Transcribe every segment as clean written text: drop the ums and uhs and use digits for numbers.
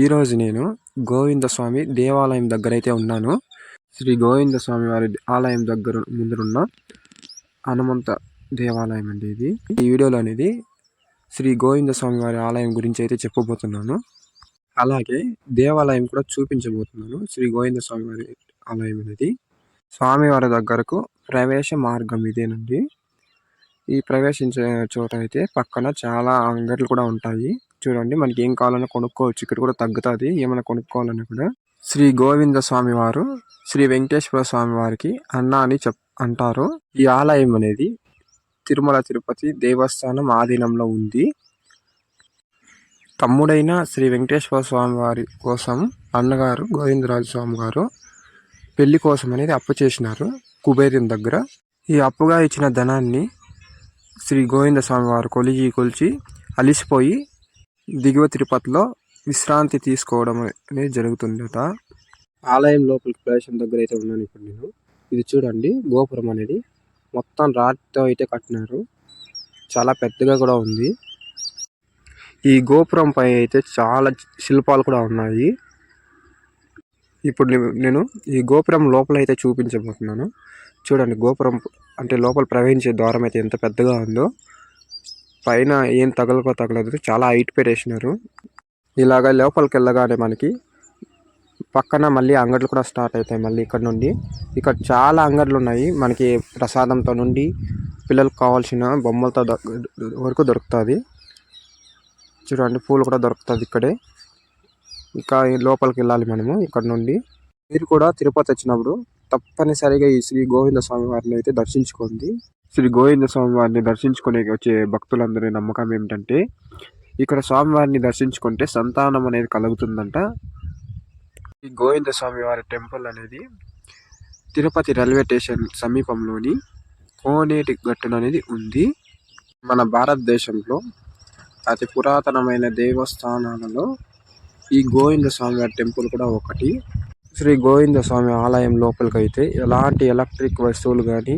ఈరోజు నేను గోవిందస్వామి దేవాలయం దగ్గరైతే ఉన్నాను. శ్రీ గోవిందస్వామి వారి ఆలయం దగ్గర ముందరున్న హనుమంత దేవాలయం అండి ఇది. ఈ వీడియోలో అనేది శ్రీ గోవిందస్వామి వారి ఆలయం గురించి అయితే చెప్పబోతున్నాను. అలాగే దేవాలయం కూడా చూపించబోతున్నాను. శ్రీ గోవిందస్వామి వారి ఆలయం అనేది స్వామివారి దగ్గరకు ప్రవేశ మార్గం ఇదేనండి. ఈ ప్రవేశించే చోట అయితే పక్కన చాలా అంగట్లు కూడా ఉంటాయి. చూడండి, మనకి ఏం కావాలన్నా కొనుక్కోవచ్చు. ఇక్కడ కూడా తగ్గుతుంది ఏమైనా కొనుక్కోవాలన్నా కూడా. శ్రీ గోవింద స్వామి వారు శ్రీ వెంకటేశ్వర స్వామి వారికి అన్న అని అంటారు. ఈ ఆలయం అనేది తిరుమల తిరుపతి దేవస్థానం ఆధీనంలో ఉంది. తమ్ముడైన శ్రీ వెంకటేశ్వర స్వామి వారి కోసం అన్నగారు గోవిందరాజు స్వామి గారు పెళ్లి కోసం అనేది అప్పు చేసినారు కుబేరుని దగ్గర. ఈ అప్పుగా ఇచ్చిన ధనాన్ని శ్రీ గోవింద స్వామి వారు కొలిచి అలిసిపోయి దిగువ తిరుపతిలో విశ్రాంతి తీసుకోవడం అనేది జరుగుతుందట. ఆలయం లోపలికి ప్రవేశం దగ్గర అయితే ఉన్నాను ఇప్పుడు నేను. ఇది చూడండి, గోపురం అనేది మొత్తం రాతితో అయితే కట్టినారు. చాలా పెద్దగా కూడా ఉంది. ఈ గోపురం పై అయితే చాలా శిల్పాలు కూడా ఉన్నాయి. ఇప్పుడు నేను ఈ గోపురం లోపల అయితే చూపించబోతున్నాను. చూడండి, గోపురం అంటే లోపల ప్రవహించే ద్వారం అయితే ఎంత పెద్దగా ఉందో. పైన ఏం తగలదు, చాలా హైట్ పెట్టేసినారు. ఇలాగ లోపలికి వెళ్ళగానే మనకి పక్కన మళ్ళీ అంగట్లు కూడా స్టార్ట్ అవుతాయి. మళ్ళీ ఇక్కడ చాలా అంగట్లు ఉన్నాయి. మనకి ప్రసాదంతో నుండి పిల్లలకు కావాల్సిన బొమ్మలతో వరకు దొరుకుతుంది. చూడండి, పూలు కూడా దొరుకుతుంది ఇక్కడే. ఇంకా లోపలికి వెళ్ళాలి మనము ఇక్కడ నుండి. మీరు కూడా తిరుపతి వచ్చినప్పుడు తప్పనిసరిగా ఈ శ్రీ గోవింద స్వామి వారిని అయితే దర్శించుకోండి. శ్రీ గోవింద స్వామి వారిని దర్శించుకునే వచ్చే భక్తులందరి నమ్మకం ఏమిటంటే, ఇక్కడ స్వామివారిని దర్శించుకుంటే సంతానం అనేది కలుగుతుందంట. ఈ గోవింద స్వామి వారి టెంపుల్ అనేది తిరుపతి రైల్వే స్టేషన్ సమీపంలోని కోనేటి గట్టున అనేది ఉంది. మన భారతదేశంలో అతి పురాతనమైన దేవస్థానాలలో ఈ గోవింద స్వామి వారి టెంపుల్ కూడా ఒకటి. శ్రీ గోవింద స్వామి ఆలయం లోపలికి అయితే ఎలాంటి ఎలక్ట్రిక్ వస్తువులు కానీ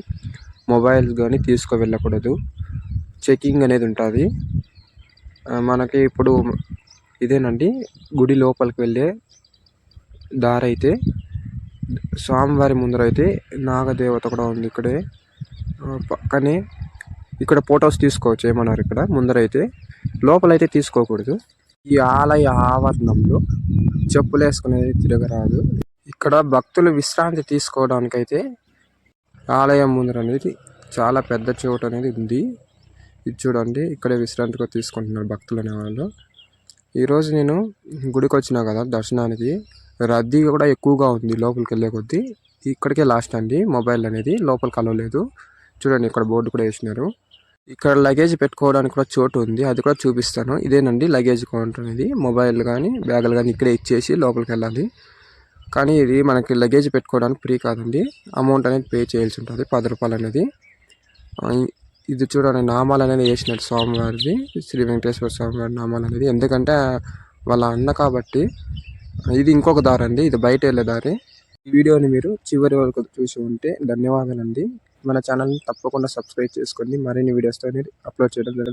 మొబైల్స్ కానీ తీసుకువెళ్ళకూడదు. చెకింగ్ అనేది ఉంటుంది. మనకి ఇప్పుడు ఇదేనండి గుడి లోపలికి వెళ్ళే దారి అయితే. స్వామివారి ముందరైతే నాగదేవత కూడా ఉంది ఇక్కడే. పక్కనే ఇక్కడ ఫొటోస్ తీసుకోవచ్చు ఏమన్నారు. ఇక్కడ ముందరైతే లోపలైతే తీసుకోకూడదు. ఈ ఆలయ ఆవరణంలో చెప్పులు వేసుకునేది తిరగరాదు. ఇక్కడ భక్తులు విశ్రాంతి తీసుకోవడానికైతే ఆలయం ముందర అనేది చాలా పెద్ద చోటు అనేది ఉంది. ఇది చూడండి, ఇక్కడే విశ్రాంతిగా తీసుకుంటున్నారు భక్తులు అనేవాళ్ళు. ఈరోజు నేను గుడికి వచ్చినా కదా దర్శనానికి, రద్దీ కూడా ఎక్కువగా ఉంది. లోపలికి వెళ్ళే కొద్దీ ఇక్కడికే లాస్ట్ అండి. మొబైల్ అనేది లోపలికి అలవలేదు. చూడండి, ఇక్కడ బోర్డు కూడా వేసినారు. ఇక్కడ లగేజ్ పెట్టుకోవడానికి కూడా చోటు ఉంది, అది కూడా చూపిస్తాను. ఇదేనండి లగేజ్ కౌంటర్ అనేది. మొబైల్ కానీ బ్యాగులు కానీ ఇక్కడే ఇచ్చేసి లోపలికి వెళ్ళాలి. కానీ ఇది మనకి లగేజ్ పెట్టుకోవడానికి ఫ్రీ కాదండి, అమౌంట్ అనేది పే చేయాల్సి ఉంటుంది, 10 రూపాయలు అనేది. ఇది చూడండి, నామాలు అనేది వేసినట్టు స్వామివారిది, శ్రీ వెంకటేశ్వర స్వామి వారి నామాలు అనేది. ఎందుకంటే వాళ్ళ అన్న కాబట్టి. ఇది ఇంకొక దారి అండి, ఇది బయట వెళ్ళే దారి. ఈ వీడియోని మీరు చివరి వరకు చూసి ఉంటే ధన్యవాదాలండి. మన ఛానల్ని తప్పకుండా సబ్స్క్రైబ్ చేసుకోండి. మరిన్ని వీడియోస్తో అప్లోడ్ చేయడం జరుగుతుంది.